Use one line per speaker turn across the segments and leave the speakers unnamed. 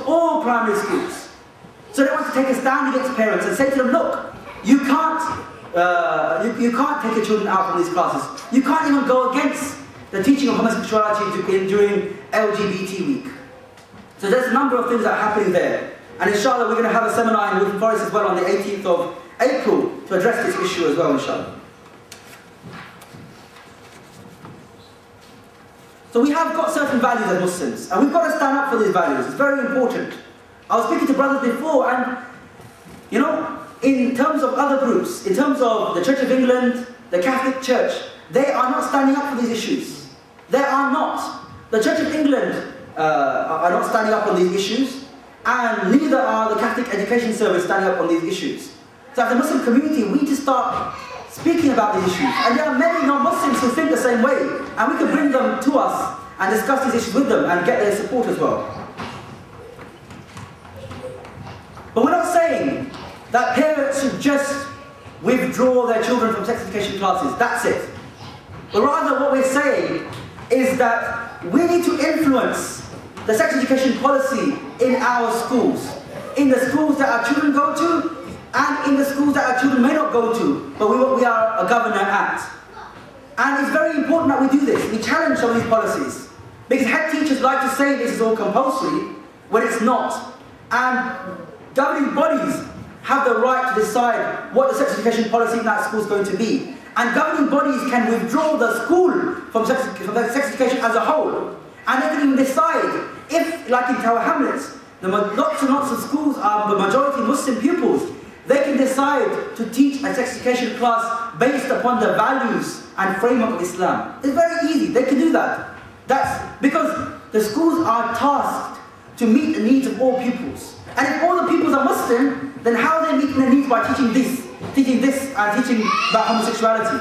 to all primary schools. So they want to take a stand against parents and say to them, look, you can't take your children out from these classes. You can't even go against the teaching of homosexuality during LGBT week. So there's a number of things that are happening there. And inshallah, we're going to have a seminar in Woodford Forest as well on the 18th of April to address this issue as well, inshallah. So we have got certain values as Muslims, and we've got to stand up for these values. It's very important. I was speaking to brothers before, and you know, in terms of other groups, in terms of the Church of England, the Catholic Church, they are not standing up for these issues. They are not. The Church of England are not standing up on these issues, and neither are the Catholic Education Service standing up on these issues. So as a Muslim community, we need to start speaking about these issues. And there are many non-Muslims who think the same way, and we can bring them to us and discuss these issues with them and get their support as well. But we're not saying that parents should just withdraw their children from sex education classes. That's it. But rather what we're saying is that we need to influence the sex education policy in our schools. In the schools that our children go to, and in the schools that our children may not go to, but we are a governor at. And it's very important that we do this. We challenge some of these policies. Because head teachers like to say this is all compulsory, when it's not. And governing bodies have the right to decide what the sex education policy in that school is going to be. And governing bodies can withdraw the school from sex education as a whole. And they can even decide if, like in Tower Hamlets, lots and lots of schools are the majority Muslim pupils, they can decide to teach a sex education class based upon the values and framework of Islam. It's very easy, they can do that. That's because the schools are tasked to meet the needs of all pupils. And if all the pupils are Muslim, then how are they meeting their needs by teaching this, and teaching about homosexuality?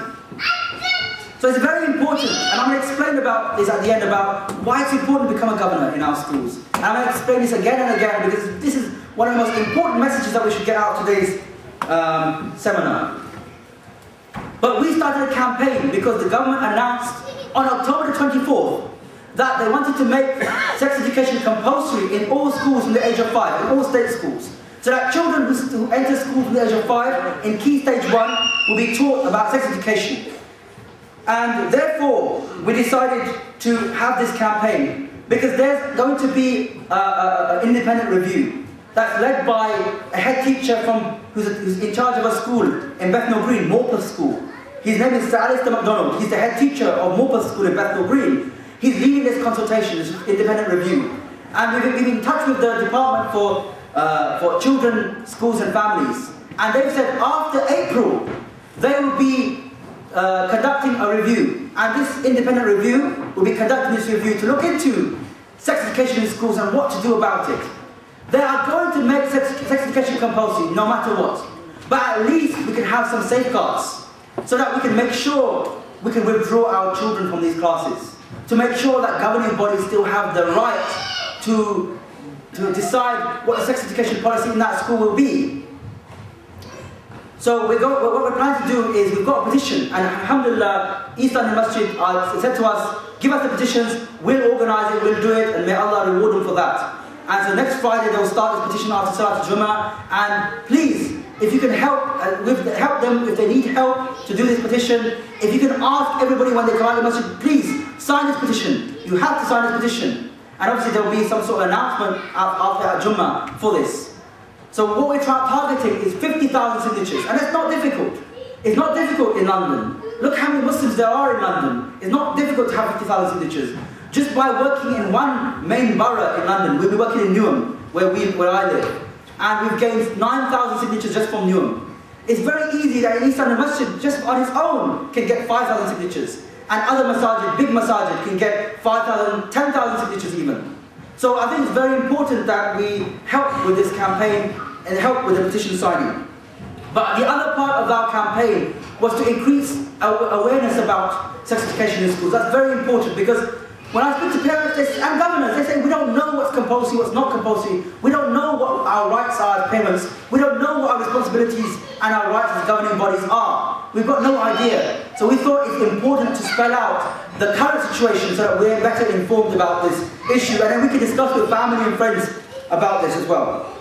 So it's very important, and I'm going to explain about this at the end, about why it's important to become a governor in our schools. And I'm going to explain this again and again, because this is one of the most important messages that we should get out of today's seminar. But we started a campaign because the government announced on October the 24th that they wanted to make sex education compulsory in all schools from the age of 5, in all state schools. So that children who enter school from the age of 5 in Key Stage 1 will be taught about sex education. And therefore, we decided to have this campaign because there's going to be an independent review that's led by a head teacher who's in charge of a school in Bethnal Green, Morpeth School. His name is Sir Alistair MacDonald. He's the head teacher of Morpeth School in Bethnal Green. He's leading this consultation, this independent review. And we've been in touch with the Department for Children, Schools and Families. And they've said after April, they will be conducting a review. And this independent review will be conducting this review to look into sex education in schools and what to do about it. They are going to make sex education compulsory no matter what. But at least we can have some safeguards so that we can make sure we can withdraw our children from these classes. To make sure that governing bodies still have the right to decide what the sex education policy in that school will be. So what we're planning to do is we've got a petition, and alhamdulillah, East London Masjid said to us, give us the petitions, we'll organise it, we'll do it, and may Allah reward them for that. And so next Friday they'll start this petition after Salat al-Jummah, and please, if you can help them, if they need help to do this petition, if you can ask everybody when they come out of the masjid, please sign this petition. You have to sign this petition. And obviously there will be some sort of announcement after Jummah for this. So what we're targeting is 50,000 signatures, and it's not difficult. It's not difficult in London. Look how many Muslims there are in London. It's not difficult to have 50,000 signatures. Just by working in one main borough in London, we'll be working in Newham, where I live. And we've gained 9,000 signatures just from Newham. It's very easy that East London Masjid, just on its own, can get 5,000 signatures. And other masajid, big masajid, can get 5,000, 10,000 signatures even. So I think it's very important that we help with this campaign and help with the petition signing. But the other part of our campaign was to increase awareness about sex education in schools. That's very important because when I speak to parents and governors, they say we don't know what's compulsory, what's not compulsory. We don't know what our rights are as parents. We don't know what our responsibilities and our rights as governing bodies are. We've got no idea. So we thought it's important to spell out the current situation so that we're better informed about this issue, and then we can discuss with family and friends about this as well.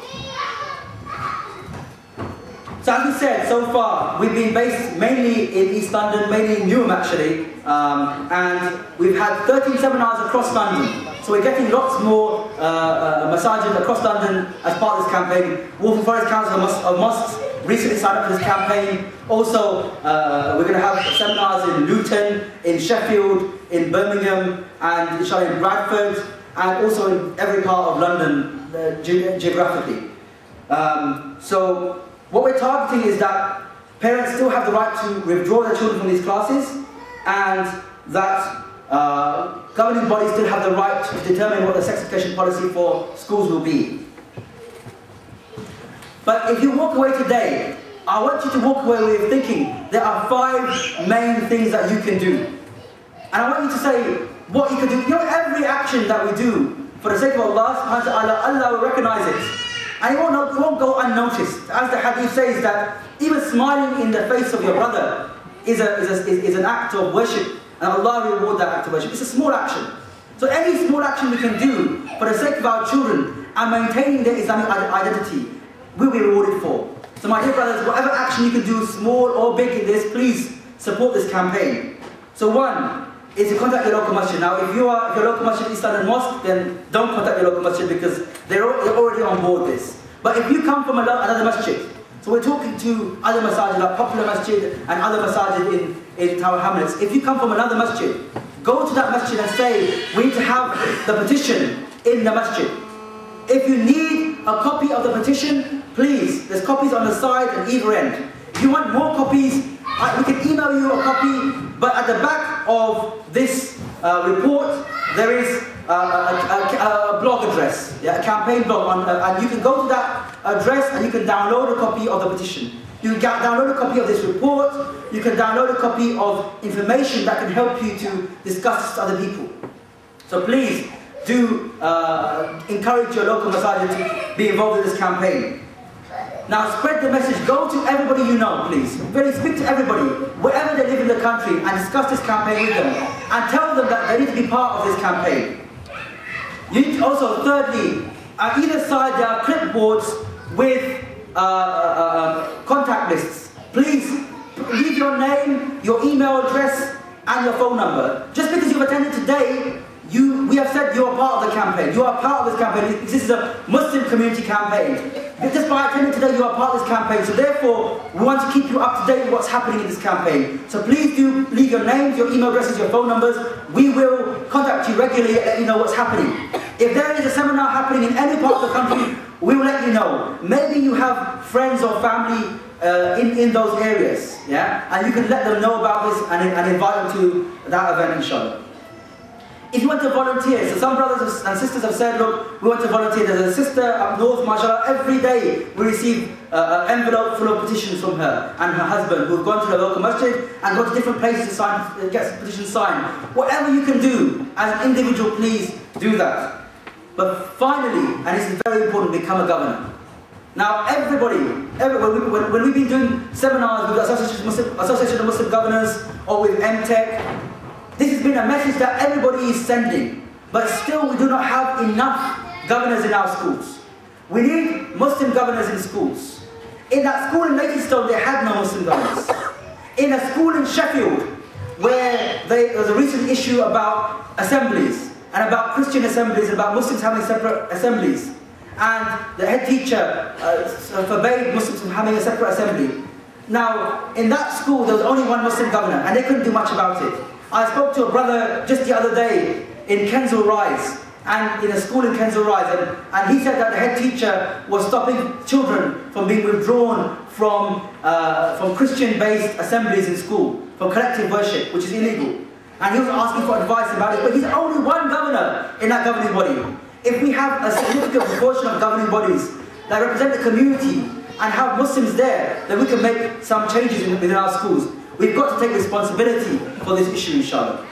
So as we said, so far, we've been based mainly in East London, mainly in Newham actually, and we've had 13 seminars across London. So we're getting lots more masajid across London as part of this campaign. Waltham Forest Council of Mosques recently signed up for this campaign. Also, we're going to have seminars in Luton, in Sheffield, in Birmingham, and inshallah in Bradford, and also in every part of London geographically. So what we're targeting is that parents still have the right to withdraw their children from these classes, and that governing bodies still have the right to determine what the sex education policy for schools will be. But if you walk away today, I want you to walk away with thinking there are 5 main things that you can do. And I want you to say what you can do. You know, every action that we do for the sake of Allah subhanahu wa ta'ala, Allah will recognize it. And it won't go unnoticed. As the hadith says that even smiling in the face of your brother is an act of worship, and Allah will reward that act of worship. It's a small action. So any small action we can do for the sake of our children and maintaining their Islamic identity, will be rewarded for. So my dear brothers, whatever action you can do, small or big in this, please support this campaign. So 1 is to contact your local masjid. Now if your local masjid is East London Mosque, then don't contact your local masjid because they're already on board this. But if you come from another masjid, so we're talking to other masajid, like Popular Masjid and other masajid in Tower Hamlets. If you come from another masjid, go to that masjid and say, we need to have the petition in the masjid. If you need a copy of the petition, please, there's copies on the side and either end. If you want more copies, we can email you a copy, but at the back of this report, there is a blog address, a campaign blog, and you can go to that address and you can download a copy of the petition. You can download a copy of this report, you can download a copy of information that can help you to discuss this to other people. So please, do encourage your local masajid to be involved in this campaign. Now spread the message, go to everybody you know, please. Really speak to everybody, wherever they live in the country, and discuss this campaign with them. And tell them that they need to be part of this campaign. You need to also, thirdly, at either side there are clipboards with contact lists. Please leave your name, your email address, and your phone number. Just because you've attended today, we have said you are part of the campaign. You are part of this campaign. This is a Muslim community campaign. Just by attending today, you are part of this campaign. So therefore, we want to keep you up to date with what's happening in this campaign. So please do leave your names, your email addresses, your phone numbers. We will contact you regularly and let you know what's happening. If there is a seminar happening in any part of the country, we will let you know. Maybe you have friends or family in those areas, yeah? And you can let them know about this and invite them to that event, inshallah. If you want to volunteer, so some brothers and sisters have said, look, we want to volunteer. There's a sister up north, mashallah, every day we receive an envelope full of petitions from her and her husband who have gone to the local masjid and gone to different places to get petitions signed. Whatever you can do as an individual, please do that. But finally, and this is very important, become a governor. Now everybody, when we've been doing seminars with the Association of Muslim Governors or with MTech, this has been a message that everybody is sending, but still we do not have enough governors in our schools. We need Muslim governors in schools. In that school in Leytonstone, they had no Muslim governors. In a school in Sheffield, where there was a recent issue about assemblies, and about Christian assemblies, and about Muslims having separate assemblies, and the head teacher forbade Muslims from having a separate assembly. Now, in that school, there was only one Muslim governor, and they couldn't do much about it. I spoke to a brother just the other day in Kensal Rise, and in a school in Kensal Rise, and he said that the head teacher was stopping children from being withdrawn from Christian-based assemblies in school, from collective worship, which is illegal. And he was asking for advice about it, but he's only one governor in that governing body. If we have a significant proportion of governing bodies that represent the community and have Muslims there, then we can make some changes within our schools. We've got to take responsibility for this issue, inshallah.